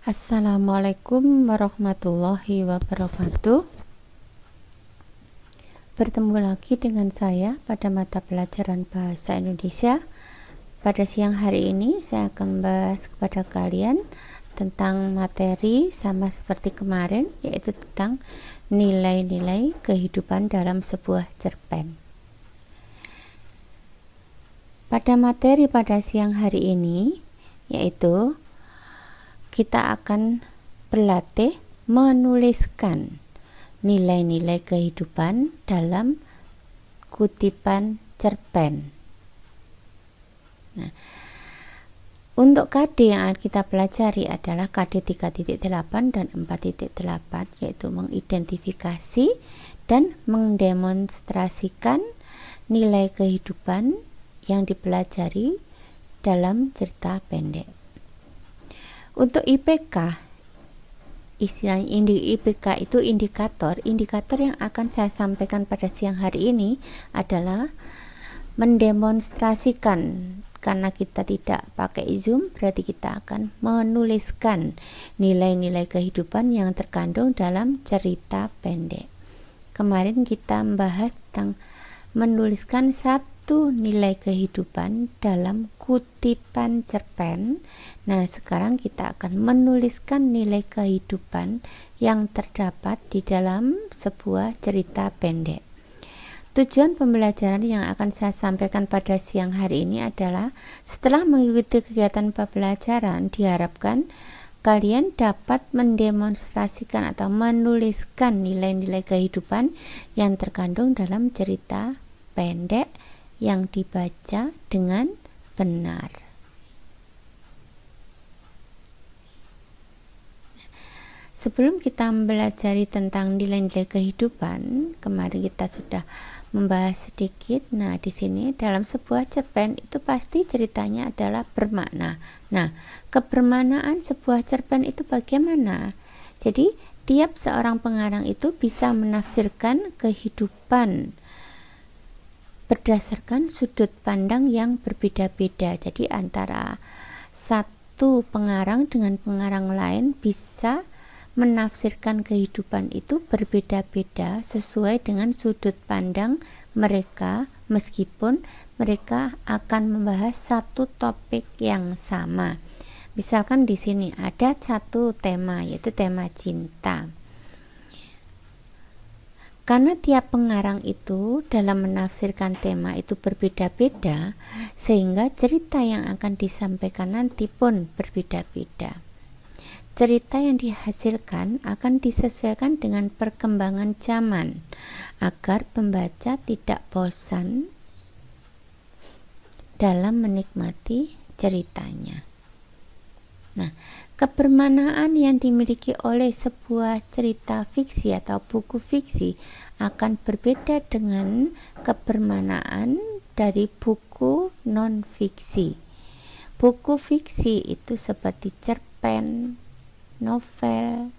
Assalamualaikum warahmatullahi wabarakatuh. Bertemu lagi dengan saya pada mata pelajaran Bahasa Indonesia. Pada siang hari ini saya akan membahas kepada kalian tentang materi sama seperti kemarin, yaitu tentang nilai-nilai kehidupan dalam sebuah cerpen. Pada materi pada siang hari ini, yaitu kita akan berlatih menuliskan nilai-nilai kehidupan dalam kutipan cerpen. Nah, untuk KD yang akan kita pelajari adalah KD 3.8 dan 4.8, yaitu mengidentifikasi dan mendemonstrasikan nilai kehidupan yang dipelajari dalam cerita pendek. Untuk IPK, istilah IPK itu indikator yang akan saya sampaikan pada siang hari ini adalah mendemonstrasikan. Karena kita tidak pakai Zoom, berarti kita akan menuliskan nilai-nilai kehidupan yang terkandung dalam cerita pendek. Kemarin kita membahas tentang menuliskan satu nilai kehidupan dalam kutipan cerpen. Nah, sekarang kita akan menuliskan nilai kehidupan yang terdapat di dalam sebuah cerita pendek. Tujuan pembelajaran yang akan saya sampaikan pada siang hari ini adalah setelah mengikuti kegiatan pembelajaran, diharapkan kalian dapat mendemonstrasikan atau menuliskan nilai-nilai kehidupan yang terkandung dalam cerita pendek yang dibaca dengan benar. Sebelum kita mempelajari tentang nilai-nilai kehidupan, kemarin kita sudah membahas sedikit. Nah, di sini dalam sebuah cerpen itu pasti ceritanya adalah bermakna. Nah, kebermaknaan sebuah cerpen itu bagaimana? Jadi, tiap seorang pengarang itu bisa menafsirkan kehidupan berdasarkan sudut pandang yang berbeda-beda. Jadi antara satu pengarang dengan pengarang lain bisa menafsirkan kehidupan itu berbeda-beda sesuai dengan sudut pandang mereka, meskipun mereka akan membahas satu topik yang sama. Misalkan di sini ada satu tema, yaitu tema cinta. Karena tiap pengarang itu dalam menafsirkan tema itu berbeda-beda, sehingga cerita yang akan disampaikan nanti pun berbeda-beda. Cerita yang dihasilkan akan disesuaikan dengan perkembangan zaman, agar pembaca tidak bosan dalam menikmati ceritanya. Nah, kebermaknaan yang dimiliki oleh sebuah cerita fiksi atau buku fiksi akan berbeda dengan kebermaknaan dari buku non-fiksi. Buku fiksi itu seperti cerpen, novel,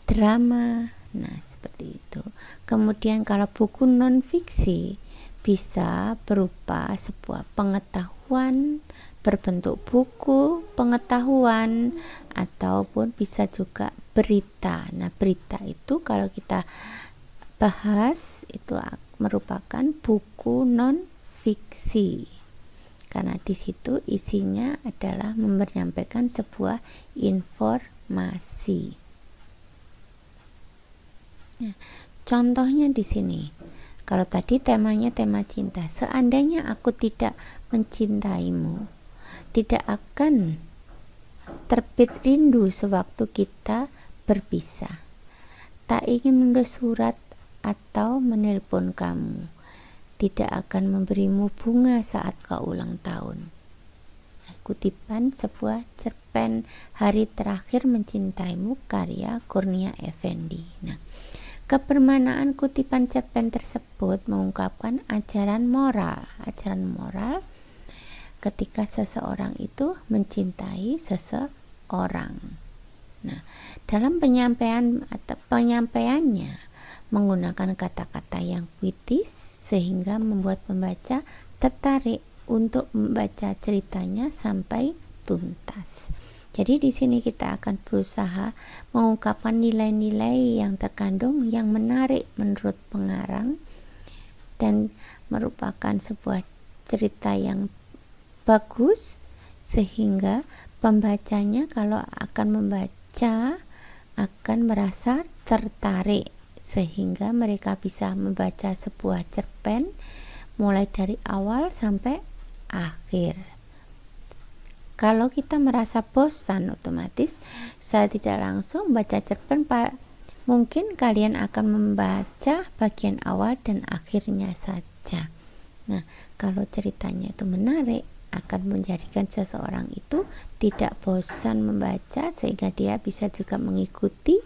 drama, nah seperti itu. Kemudian kalau buku non-fiksi bisa berupa sebuah pengetahuan, berbentuk buku, pengetahuan, ataupun bisa juga berita. Nah, berita itu kalau kita bahas itu merupakan buku non-fiksi. Karena di situ isinya adalah menyampaikan sebuah informasi. Nah, contohnya di sini. Kalau tadi temanya tema cinta, seandainya aku tidak mencintaimu, tidak akan terbit rindu sewaktu kita berpisah. Tak ingin menulis surat atau menelpon kamu, tidak akan memberimu bunga saat kau ulang tahun. Kutipan sebuah cerpen Hari Terakhir Mencintaimu karya Kurnia Effendi. Nah, kebermaknaan kutipan cerpen tersebut mengungkapkan ajaran moral ketika seseorang itu mencintai seseorang. Nah, dalam penyampaiannya menggunakan kata-kata yang puitis sehingga membuat pembaca tertarik untuk membaca ceritanya sampai tuntas. Jadi di sini kita akan berusaha mengungkapkan nilai-nilai yang terkandung yang menarik menurut pengarang dan merupakan sebuah cerita yang bagus, sehingga pembacanya kalau akan membaca akan merasa tertarik, sehingga mereka bisa membaca sebuah cerpen mulai dari awal sampai akhir. Kalau kita merasa bosan, otomatis saya tidak langsung baca cerpen, mungkin kalian akan membaca bagian awal dan akhirnya saja. Nah, kalau ceritanya itu menarik, akan menjadikan seseorang itu tidak bosan membaca, sehingga dia bisa juga mengikuti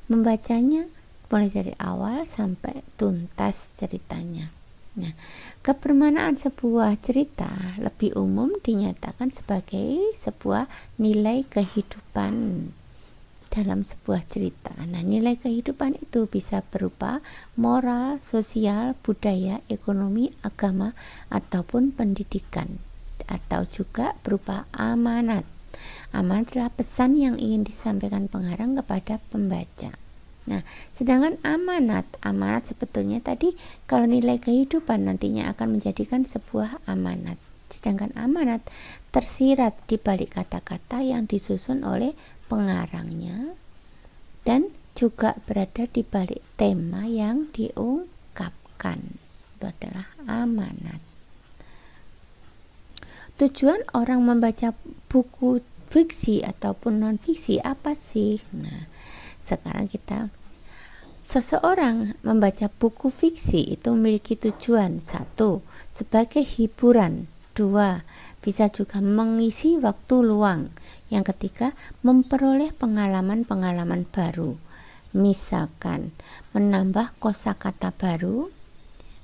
membacanya mulai dari awal sampai tuntas ceritanya. Nah, kebermanaan sebuah cerita lebih umum dinyatakan sebagai sebuah nilai kehidupan dalam sebuah cerita. Nah, nilai kehidupan itu bisa berupa moral, sosial, budaya, ekonomi, agama, ataupun pendidikan, atau juga berupa amanat. Amanat adalah pesan yang ingin disampaikan pengarang kepada pembaca. Nah, sedangkan amanat sebetulnya tadi kalau nilai kehidupan nantinya akan menjadikan sebuah amanat. Sedangkan amanat tersirat di balik kata-kata yang disusun oleh pengarangnya dan juga berada di balik tema yang diungkapkan. Itu adalah amanat. Tujuan orang membaca buku fiksi ataupun non-fiksi apa sih? Nah, sekarang seseorang membaca buku fiksi itu memiliki tujuan: 1. Sebagai hiburan, 2. Bisa juga mengisi waktu luang, yang ketiga memperoleh pengalaman-pengalaman baru, misalkan menambah kosakata baru.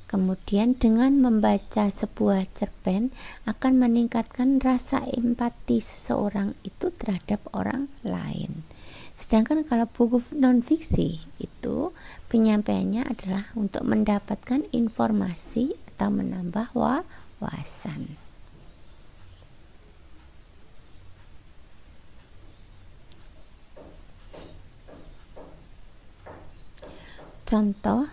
Kemudian dengan membaca sebuah cerpen akan meningkatkan rasa empati seseorang itu terhadap orang lain. Sedangkan kalau buku non-fiksi itu penyampaiannya adalah untuk mendapatkan informasi atau menambah wawasan. Contoh,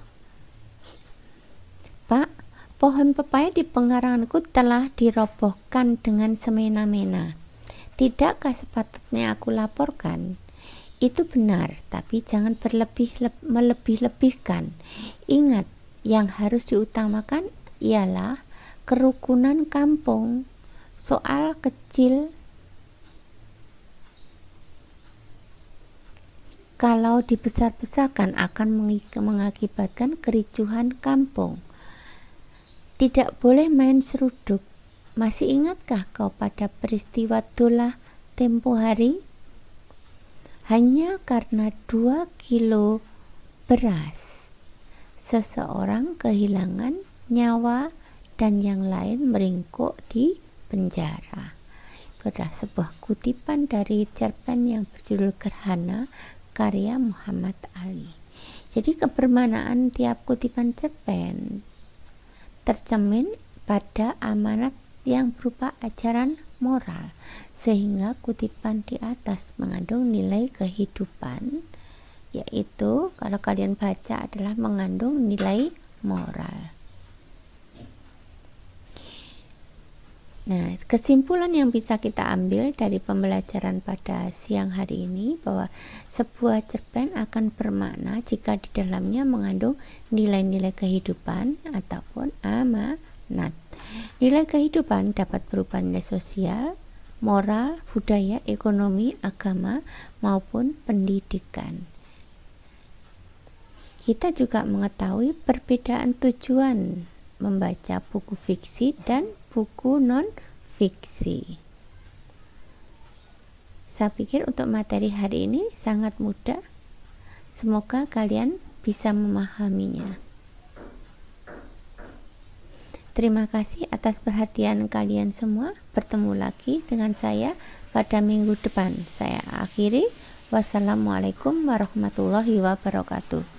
Pak, pohon pepaya di pekaranganku telah dirobohkan dengan semena-mena. Tidakkah sepatutnya aku laporkan? Itu benar, tapi jangan melebih-lebihkan. Ingat, yang harus diutamakan ialah kerukunan kampung. Soal kecil kalau dibesar-besarkan akan mengakibatkan kericuhan kampung. Tidak boleh main seruduk. Masih ingatkah kau pada peristiwa Dolah tempo hari? Hanya karena 2 kilo beras, seseorang kehilangan nyawa dan yang lain meringkuk di penjara. Itu adalah sebuah kutipan dari cerpen yang berjudul Gerhana karya Muhammad Ali. Jadi kebermanaan tiap kutipan cerpen tercermin pada amanat yang berupa ajaran moral, sehingga kutipan di atas mengandung nilai kehidupan, yaitu kalau kalian baca adalah mengandung nilai moral. Nah, kesimpulan yang bisa kita ambil dari pembelajaran pada siang hari ini bahwa sebuah cerpen akan bermakna jika di dalamnya mengandung nilai-nilai kehidupan ataupun amanat. Nilai kehidupan dapat berupa nilai sosial, moral, budaya, ekonomi, agama, maupun pendidikan. Kita juga mengetahui perbedaan tujuan membaca buku fiksi dan buku non-fiksi. Saya pikir untuk materi hari ini sangat mudah. Semoga kalian bisa memahaminya. Terima kasih atas perhatian kalian semua. Bertemu lagi dengan saya pada minggu depan. Saya akhiri. Wassalamualaikum warahmatullahi wabarakatuh.